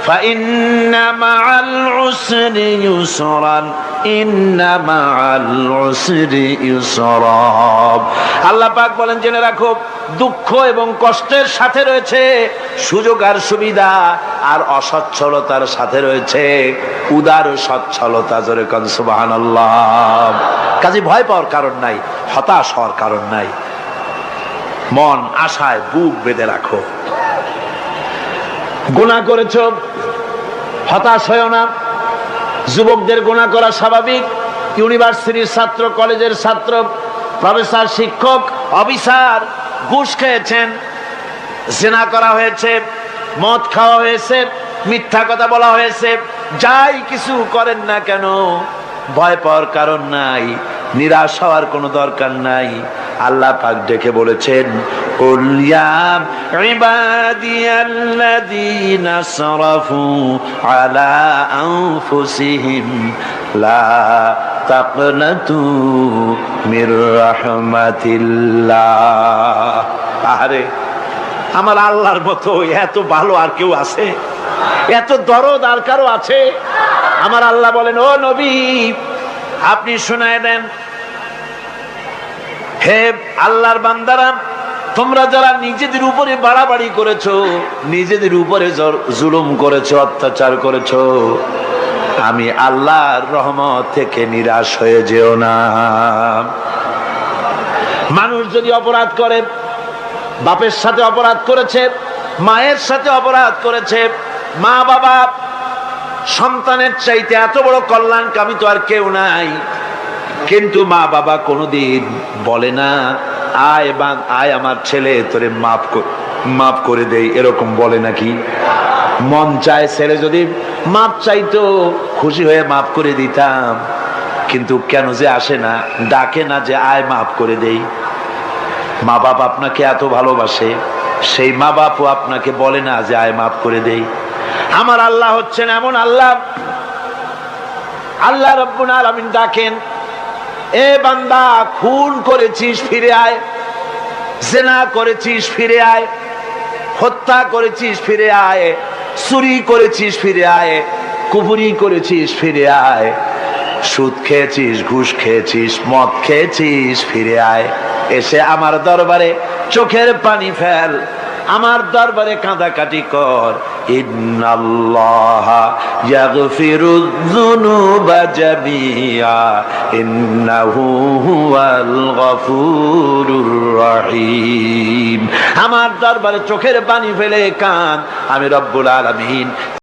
ফাইন্না মাআল উসরি ইউসরান ইন্না মাআল উসরি ইউসরা। আল্লাহ পাক বলেন, জেনে রাখো দুঃখ এবং কষ্টের সাথে রয়েছে সুযোগ আর সুবিধা, আর অসচ্ছলতার সাথে রয়েছে উদার সচ্ছলতা। জোরে কোন সুবহানাল্লাহ। কাজে ভয় পাওয়ার কারণ নাই, হতাশ হওয়ার কারণ নাই। মন আশায় বুক বেঁধে রাখো। গুনাহ করেছো, হতাশ হয়ো না। যুবকদের গুনাহ করা স্বাভাবিক। ইউনিভার্সিটির ছাত্র, কলেজের ছাত্র, প্রফেসর, শিক্ষক, অফিসার ঘুষ খেয়েছেন, জিনা করা হয়েছে, মদ খাওয়া হয়েছে, মিথ্যা কথা বলা হয়েছে, যাই কিছু করেন না কেন ভয় পাওয়ার কারণ নাই, নিরাশ হওয়ার কোনো দরকার নাই। আল্লাহ পাক ডেকে বলেছেন, কুল ইয়া ইবাদিয়াল্লাযীনা আসরাফু আলা আনফুসিহিম লা তাকনাতু মির রাহমাতিল্লাহ। আরে আমার আল্লাহর মতো এত ভালো আর কেউ আছে? এত দরদ আর কারো আছে? আমার আল্লাহ বলেন, ও নবী আপনি শোনায় দেন, হে আল্লাহর বান্দারা, তোমরা যারা নিজেদের উপরে বাড়াবাড়ি করেছো, নিজেদের উপরে জুলুম করেছো, অত্যাচার করেছো, আমি আল্লাহর রহমত থেকে নিরাশ হয়ে যেও না। মানুষ যদি অপরাধ করে, বাপের সাথে অপরাধ করেছে, মায়ের সাথে অপরাধ করেছে, মা বাবা সন্তানের চাইতে এত বড় কল্যাণকামী তো আর কেউ নাই, কিন্তু মা বাবা কোনোদিন বলে না আয় আমার ছেলে তোরে মাফ করে দেই, এরকম বলে নাকি? মন চায় ছেলে যদি মাপ চাইতো, খুশি হয়ে মাফ করে দিতাম, কিন্তু কেন যে আসে না, ডাকে না যে আয় মাফ করে দেই। মা বাপ আপনাকে এত ভালোবাসে, সেই মা বাপও আপনাকে বলে না যে আয় মাফ করে দেই। আমার আল্লাহ হচ্ছেন এমন আল্লাহ, আল্লাহ রাব্বুল আলামিন ডাকেন, এ বান্দা খুন করেছিস ফিরে আয়, জিনা করেছিস ফিরে আয়, হত্যা করেছিস ফিরে আয়, চুরি করেছিস ফিরে আয়, কুফরি করেছিস ফিরে আয়, সুদ খেয়েছিস, ঘুষ খেয়েছিস, মদ খেয়েছিস ফিরে আয়, এসে আমার দরবারে চোখের পানি ফেল, আমার দরবারে কাঁদাকাটি কর। ইন্নাল্লাহা ইয়াগফিরুয যুনুবা জামিআ ইন্নাহু হুয়াল গফুরুর রহিম। আমার দরবারে চোখের পানি ফেলে কাঁদ, আমি রব্বুল আলামিন